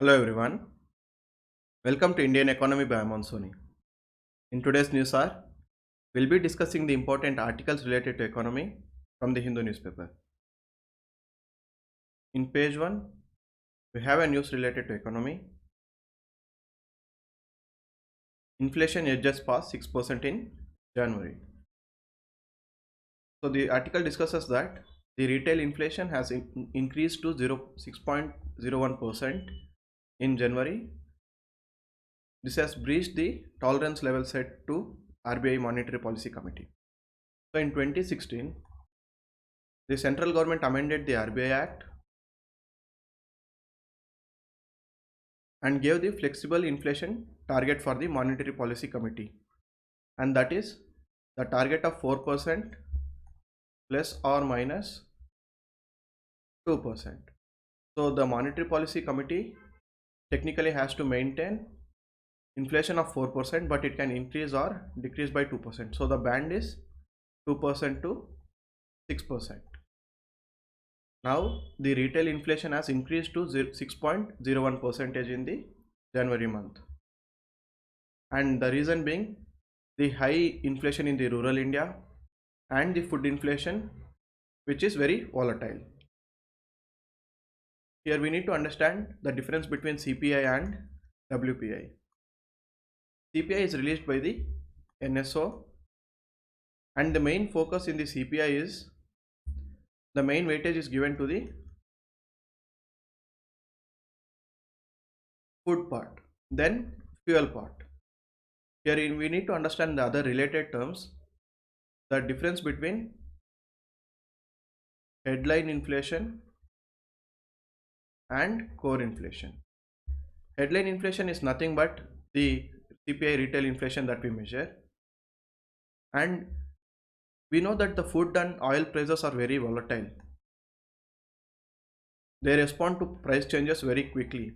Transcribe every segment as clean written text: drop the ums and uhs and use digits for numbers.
Hello everyone. Welcome to Indian Economy by Aman Soni. In today's news hour, we'll be discussing the important articles related to economy from the Hindu newspaper. In page 1, we have a news related to economy. Inflation edges past 6% in January. So the article discusses that the retail inflation has increased to 6.01% in January. This has breached the tolerance level set to RBI Monetary Policy Committee. So in 2016, the central government amended the RBI Act and gave the flexible inflation target for the Monetary Policy Committee, and that is the target of 4% plus or minus 2%. So the Monetary Policy Committee technically has to maintain inflation of 4%, but it can increase or decrease by 2%. So the band is 2% to 6%. Now the retail inflation has increased to 6.01% in the January month, and the reason being the high inflation in the rural India and the food inflation, which is very volatile. Here we need to understand the difference between CPI and WPI. CPI is released by the NSO, and the main focus in the CPI is the main weightage is given to the food part, then fuel part. Here we need to understand the other related terms, the difference between headline inflation and core inflation. Headline inflation is nothing but the CPI retail inflation that we measure, and we know that the food and oil prices are very volatile. They respond to price changes very quickly.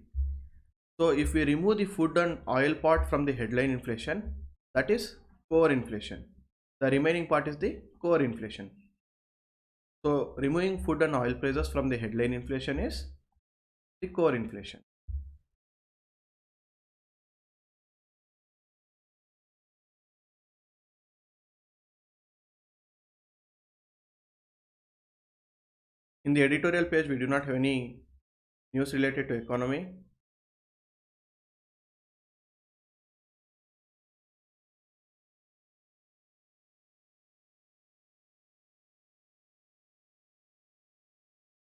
So if we remove the food and oil part from the headline inflation, that is core inflation. The remaining part is the core inflation. So removing food and oil prices from the headline inflation is the core inflation. In the editorial page, we do not have any news related to economy.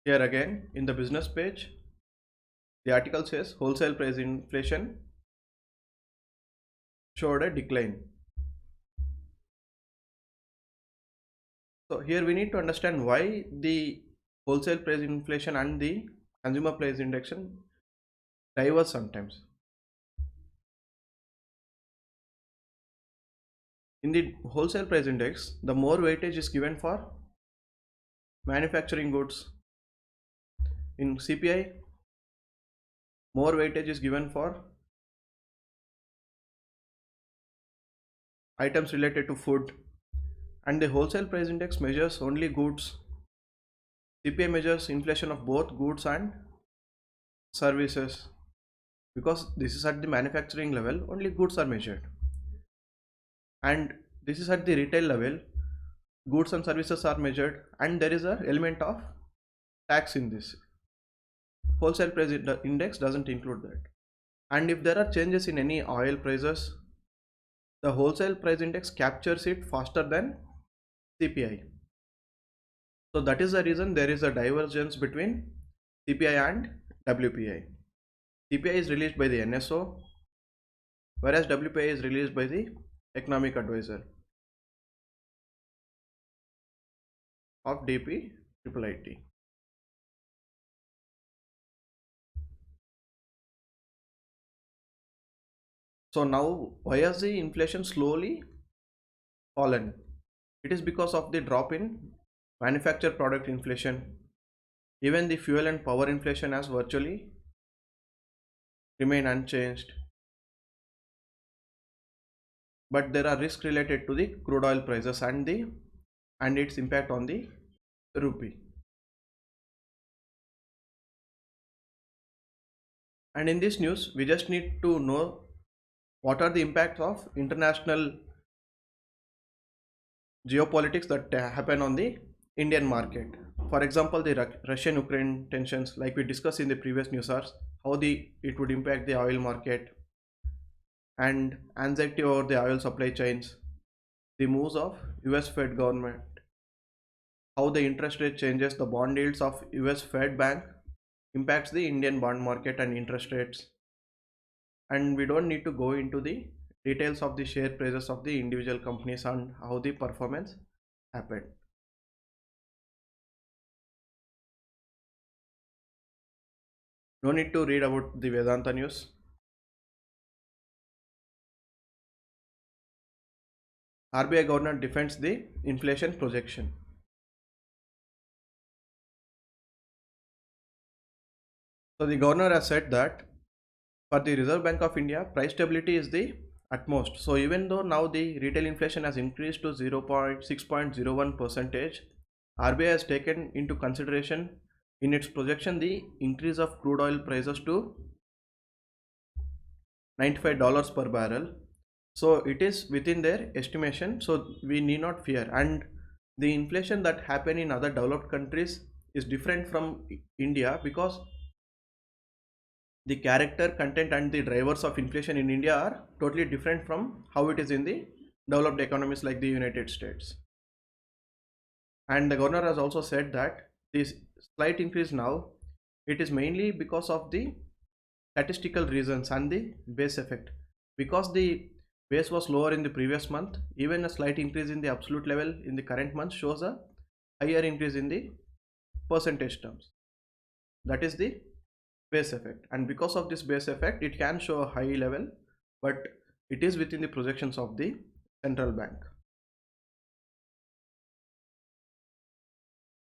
Here again, in the business page, the article says wholesale price inflation showed a decline. So here we need to understand why the wholesale price inflation and the consumer price index diverge sometimes. In the wholesale price index, the more weightage is given for manufacturing goods. In CPI, more weightage is given for items related to food, and the wholesale price index measures only goods. CPI measures inflation of both goods and services. Because this is at the manufacturing level, only goods are measured, and this is at the retail level, goods and services are measured, and there is an element of tax in this. Wholesale price index doesn't include that. And if there are changes in any oil prices, the wholesale price index captures it faster than CPI. So that is the reason there is a divergence between CPI and WPI. CPI is released by the NSO, whereas WPI is released by the economic advisor of DPIIT. So now, why has the inflation slowly fallen? It is because of the drop in manufactured product inflation. Even the fuel and power inflation has virtually remained unchanged. But there are risks related to the crude oil prices and its impact on the rupee. And in this news, we just need to know what are the impacts of international geopolitics that happen on the Indian market. For example, the Russian-Ukraine tensions, like we discussed in the previous news hours, how it would impact the oil market, and anxiety over the oil supply chains, the moves of US Fed government, how the interest rate changes, the bond yields of US Fed Bank impacts the Indian bond market and interest rates. And we don't need to go into the details of the share prices of the individual companies and how the performance happened. No need to read about the Vedanta news. RBI governor defends the inflation projection. So the governor has said that for the Reserve Bank of India, price stability is the utmost. So even though now the retail inflation has increased to 0.6.01 percentage, RBI has taken into consideration in its projection the increase of crude oil prices to $95 per barrel. So it is within their estimation, so we need not fear. And the inflation that happen in other developed countries is different from India, because the character, content and the drivers of inflation in India are totally different from how it is in the developed economies like the United States. And the governor has also said that this slight increase now, it is mainly because of the statistical reasons and the base effect. Because the base was lower in the previous month, even a slight increase in the absolute level in the current month shows a higher increase in the percentage terms. That is the base effect, and because of this base effect it can show a high level, but it is within the projections of the central bank.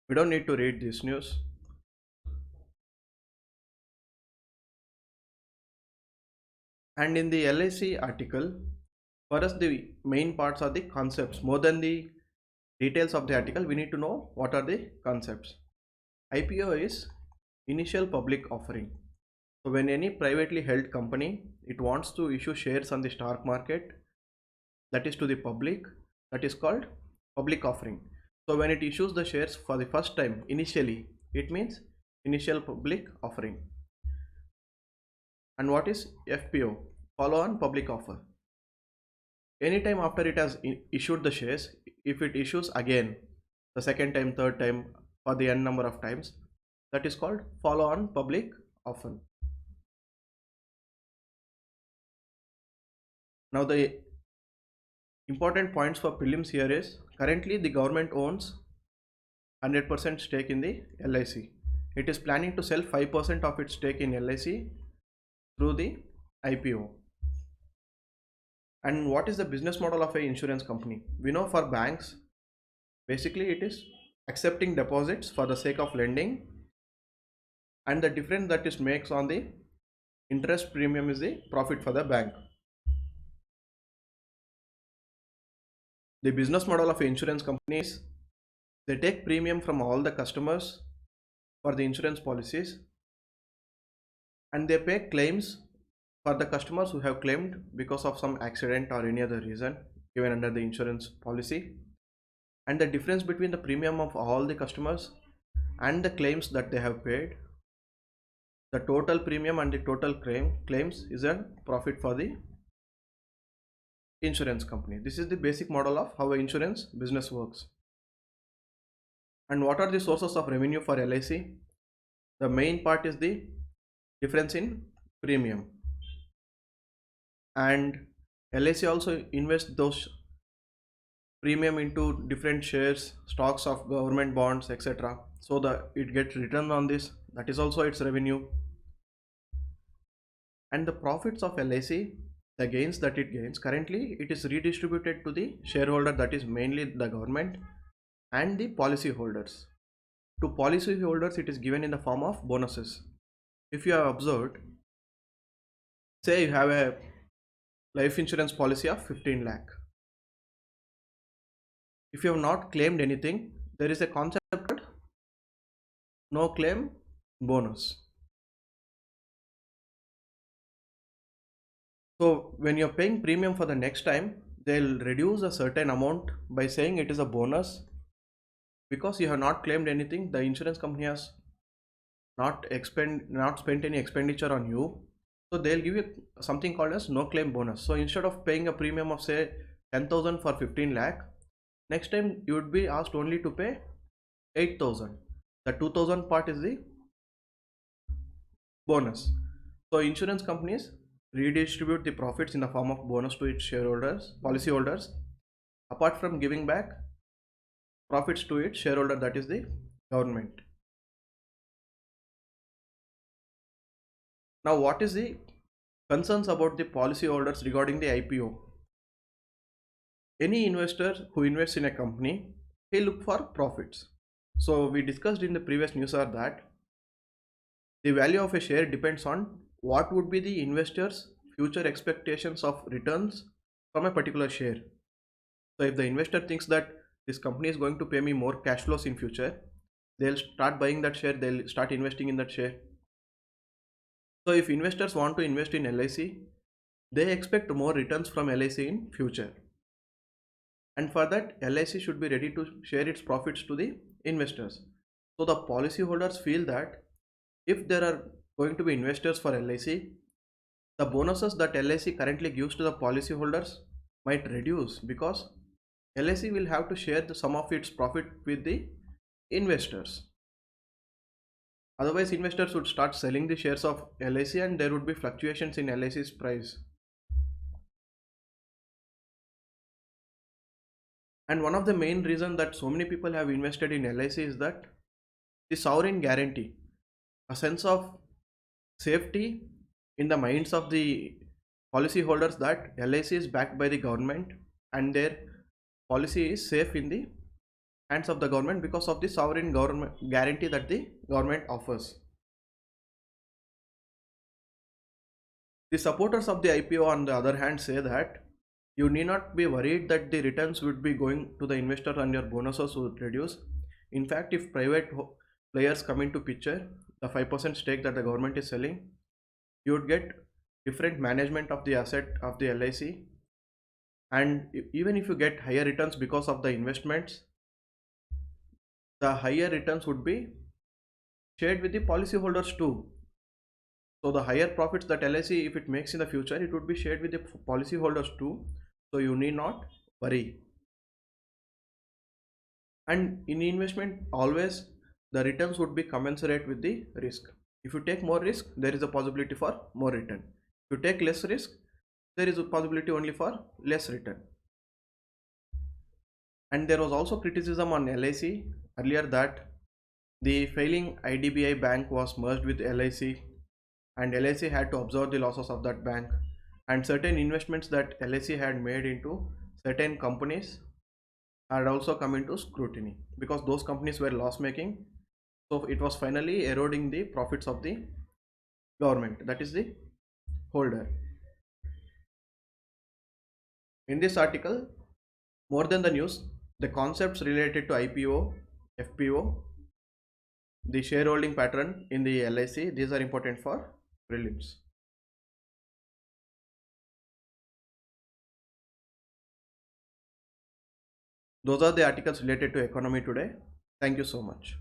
We don't need to read this news. And in the LIC article, for us the main parts are the concepts. More than the details of the article, we need to know what are the concepts. IPO is initial public offering. So when any privately held company, it wants to issue shares on the stock market, that is to the public, that is called public offering. So when it issues the shares for the first time initially, it means initial public offering. And what is FPO? Follow on public offer. Anytime after it has issued the shares, if it issues again the second time, third time, or the n number of times, that is called follow on public offer. Now the important points for prelims here is, currently the government owns 100% stake in the LIC. It is planning to sell 5% of its stake in LIC through the IPO. And what is the business model of an insurance company? We know for banks, basically it is accepting deposits for the sake of lending, and the difference that it makes on the interest premium is the profit for the bank. The business model of insurance companies, they take premium from all the customers for the insurance policies, and they pay claims for the customers who have claimed because of some accident or any other reason given under the insurance policy. And the difference between the premium of all the customers and the claims that they have paid, the total premium and the total claims is a profit for the insurance company. This is the basic model of how insurance business works. And what are the sources of revenue for LIC? The main part is the difference in premium, and LIC also invests those premium into different shares, stocks of government bonds, etc. So that it gets returned on this, that is also its revenue. And the profits of LIC, the gains that it gains, currently it is redistributed to the shareholder, that is mainly the government and the policy holders. To policy holders it is given in the form of bonuses. If you have observed, say you have a life insurance policy of 15 lakh. If you have not claimed anything, there is a concept called no claim bonus. So when you're paying premium for the next time, they'll reduce a certain amount by saying it is a bonus because you have not claimed anything. The insurance company has not spent any expenditure on you, so they'll give you something called as no claim bonus. So instead of paying a premium of say 10,000 for 15 lakh, next time you would be asked only to pay 8,000. The 2,000 part is the bonus. So insurance companies redistribute the profits in the form of bonus to its shareholders, policyholders, apart from giving back profits to its shareholder, that is the government. Now what is the concerns about the policyholders regarding the IPO? Any investor who invests in a company, he look for profits. So we discussed in the previous news are that the value of a share depends on what would be the investor's future expectations of returns from a particular share. So if the investor thinks that this company is going to pay me more cash flows in future, they'll start buying that share, they'll start investing in that share. So if investors want to invest in LIC, they expect more returns from LIC in future, and for that LIC should be ready to share its profits to the investors. So the policyholders feel that if there are going to be investors for LIC, the bonuses that LIC currently gives to the policyholders might reduce because LIC will have to share the sum of its profit with the investors. Otherwise, investors would start selling the shares of LIC and there would be fluctuations in LIC's price. And one of the main reasons that so many people have invested in LIC is that the sovereign guarantee, a sense of safety in the minds of the policyholders that LIC is backed by the government and their policy is safe in the hands of the government because of the sovereign government guarantee that the government offers. The supporters of the IPO on the other hand say that you need not be worried that the returns would be going to the investor and your bonuses would reduce. In fact, if private players come into picture, the 5% stake that the government is selling, you would get different management of the asset of the LIC, and even if you get higher returns because of the investments, the higher returns would be shared with the policyholders too. So the higher profits that LIC if it makes in the future, it would be shared with the policyholders too. So you need not worry. And in investment, always the returns would be commensurate with the risk. If you take more risk, there is a possibility for more return. If you take less risk, there is a possibility only for less return. And there was also criticism on LIC earlier that the failing IDBI bank was merged with LIC and LIC had to absorb the losses of that bank, and certain investments that LIC had made into certain companies had also come into scrutiny because those companies were loss making. So it was finally eroding the profits of the government, that is the holder. In this article, more than the news, the concepts related to IPO, FPO, the shareholding pattern in the LIC, these are important for prelims. Those are the articles related to economy today. Thank you so much.